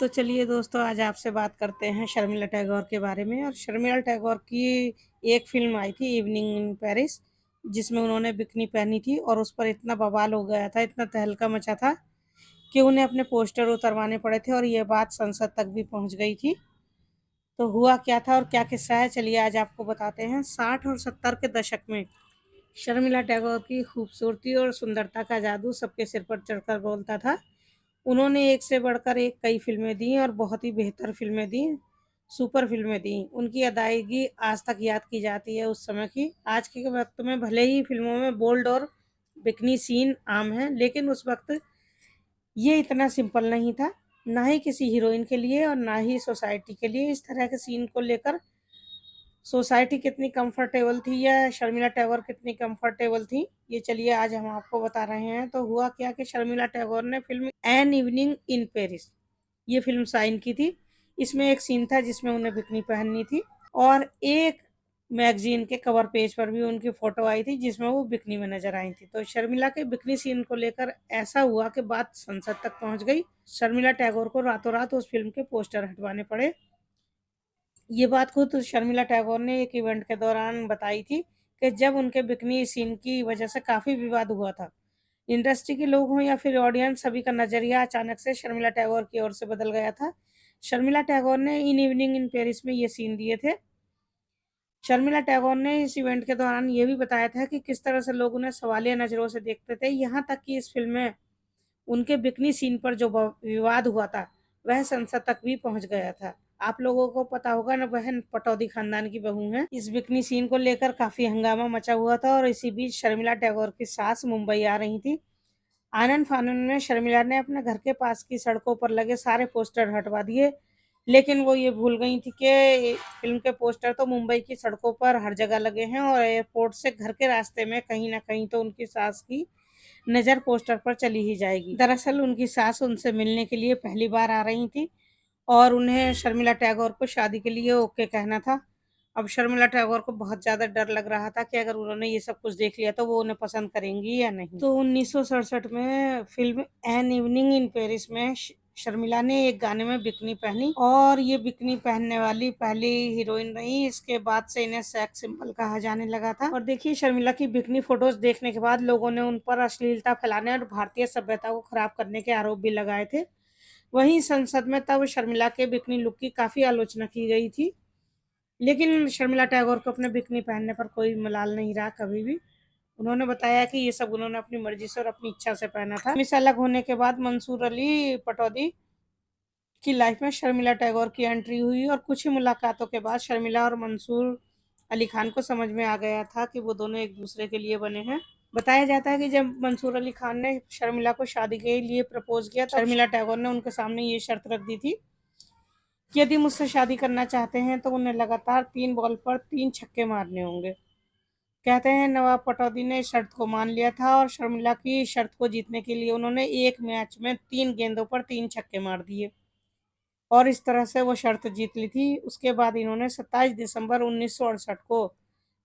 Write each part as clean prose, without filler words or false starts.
तो चलिए दोस्तों, आज आपसे बात करते हैं शर्मिला टैगोर के बारे में। और शर्मिला टैगोर की एक फ़िल्म आई थी इवनिंग इन पेरिस, जिसमें उन्होंने बिकनी पहनी थी और उस पर इतना बवाल हो गया था, इतना तहलका मचा था कि उन्हें अपने पोस्टर उतरवाने पड़े थे और ये बात संसद तक भी पहुंच गई थी। तो हुआ क्या था और क्या किस्सा है, चलिए आज आपको बताते हैं। 60 और 70 के दशक में शर्मिला टैगोर की खूबसूरती और सुंदरता का जादू सबके सिर पर चढ़कर बोलता था। उन्होंने एक से बढ़कर एक कई फ़िल्में दी और बहुत ही बेहतर फ़िल्में दी, सुपर फ़िल्में दी। उनकी अदायगी आज तक याद की जाती है उस समय की। आज के वक़्त में भले ही फ़िल्मों में बोल्ड और बिकिनी सीन आम हैं, लेकिन उस वक़्त ये इतना सिंपल नहीं था, ना ही किसी हीरोइन के लिए और ना ही सोसाइटी के लिए। इस तरह के सीन को लेकर सोसाइटी कितनी कंफर्टेबल थी या शर्मिला टैगोर कितनी कंफर्टेबल थी, ये चलिए आज हम आपको बता रहे हैं। तो हुआ क्या कि शर्मिला टैगोर ने film an evening in Paris ये फ़िल्म साइन की थी। इसमें एक सीन था जिसमें उन्हें बिकनी पहननी थी और एक मैगज़ीन के कवर पेज पर भी उनकी फ़ोटो आई थी जिसमें वो बिकनी में नज़र आई थी। तो शर्मिला के बिकनी सीन को लेकर ऐसा हुआ कि बात संसद तक पहुँच गई। शर्मिला टैगोर को रातों-रात उस फ़िल्म के पोस्टर हटवाने पड़े। ये बात खुद शर्मिला टैगोर ने एक इवेंट के दौरान बताई थी कि जब उनके बिकनी सीन की वजह से काफ़ी विवाद हुआ था। इंडस्ट्री के लोग हों या फिर ऑडियंस, सभी का नज़रिया अचानक से शर्मिला टैगोर की ओर से बदल गया था। शर्मिला टैगोर ने इन इवनिंग इन पेरिस में ये सीन दिए थे। शर्मिला टैगोर ने इस इवेंट के दौरान ये भी बताया था कि किस तरह से लोग उन्हें सवालिया नज़रों से देखते थे। यहाँ तक कि इस फ़िल्म में उनके बिकनी सीन पर जो विवाद हुआ था, वह संसद तक भी पहुंच गया था। आप लोगों को पता होगा ना, वह पटौदी खानदान की बहू हैं। इस बिकनी सीन को लेकर काफी हंगामा मचा हुआ था और इसी बीच शर्मिला टैगोर की सास मुंबई आ रही थी। आनन फानन में शर्मिला ने अपने घर के पास की सड़कों पर लगे सारे पोस्टर हटवा दिए, लेकिन वो ये भूल गई थी कि फिल्म के पोस्टर तो मुंबई की सड़कों पर हर जगह लगे हैं और एयरपोर्ट से घर के रास्ते में कहीं ना कहीं तो उनकी सास की नज़र पोस्टर पर चली ही जाएगी। दरअसल उनकी सास उनसे मिलने के लिए पहली बार आ रही थी और उन्हें शर्मिला टैगोर को शादी के लिए ओके कहना था। अब शर्मिला टैगोर को बहुत ज़्यादा डर लग रहा था कि अगर उन्होंने ये सब कुछ देख लिया तो वो उन्हें पसंद करेंगी या नहीं। तो 1967 में film an evening in Paris में शर्मिला ने एक गाने में बिकनी पहनी और ये बिकनी पहनने वाली पहली हीरोइन रही। इसके बाद से इन्हें सेक्स सिंबल कहा जाने लगा था। और देखिए, शर्मिला की बिकनी फोटोज देखने के बाद लोगों ने उन पर अश्लीलता फैलाने और भारतीय सभ्यता को खराब करने के आरोप भी लगाए थे। वहीं संसद में तब शर्मिला के बिकनी लुक की काफ़ी आलोचना की गई थी, लेकिन शर्मिला टैगोर को अपने बिकनी पहनने पर कोई मलाल नहीं रहा कभी भी। उन्होंने बताया कि ये सब उन्होंने अपनी मर्जी से और अपनी इच्छा से पहना था। मिस अलग होने के बाद मंसूर अली पटौदी की लाइफ में शर्मिला टैगोर की एंट्री हुई और कुछ ही मुलाकातों के बाद शर्मिला और मंसूर अली खान को समझ में आ गया था कि वो दोनों एक दूसरे के लिए बने हैं। बताया जाता है कि जब मंसूर अली खान ने शर्मिला को शादी के लिए प्रपोज किया तो शर्मिला टैगोर ने उनके सामने ये शर्त रख दी थी कि यदि मुझसे शादी करना चाहते हैं तो उन्हें लगातार 3 बॉल पर 3 छक्के मारने होंगे। कहते हैं नवाब पटौदी ने इस शर्त को मान लिया था और शर्मिला की शर्त को जीतने के लिए उन्होंने एक मैच में 3 गेंदों पर 3 छक्के मार दिए और इस तरह से वो शर्त जीत ली थी। उसके बाद इन्होंने 27 दिसंबर 1968 को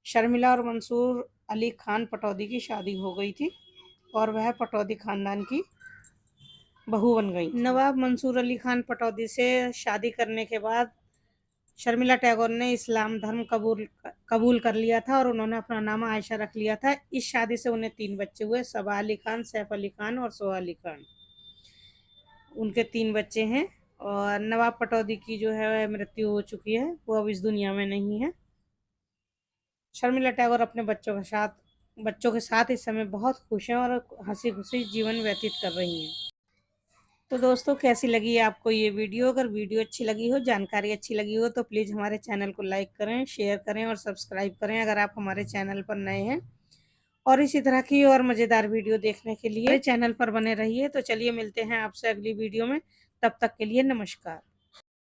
शर्मिला और मंसूर अली खान पटौदी की शादी हो गई थी और वह पटौदी खानदान की बहू बन गई। नवाब मंसूर अली खान पटौदी से शादी करने के बाद शर्मिला टैगोर ने इस्लाम धर्म कबूल कर लिया था और उन्होंने अपना नाम आयशा रख लिया था। इस शादी से उन्हें 3 बच्चे हुए, सबा अली खान, सैफ अली खान और सोहा अली खान। उनके 3 बच्चे हैं और नवाब पटौदी की जो है मृत्यु हो चुकी है, वो अब इस दुनिया में नहीं है। शर्मिला टैगोर अपने बच्चों के साथ इस समय बहुत खुश हैं और हंसी खुशी जीवन व्यतीत कर रही हैं। तो दोस्तों, कैसी लगी आपको ये वीडियो? अगर वीडियो अच्छी लगी हो, जानकारी अच्छी लगी हो तो प्लीज़ हमारे चैनल को लाइक करें, शेयर करें और सब्सक्राइब करें अगर आप हमारे चैनल पर नए हैं। और इसी तरह की और मज़ेदार वीडियो देखने के लिए हमारे चैनल पर बने रहिए। तो चलिए मिलते हैं आपसे अगली वीडियो में, तब तक के लिए नमस्कार।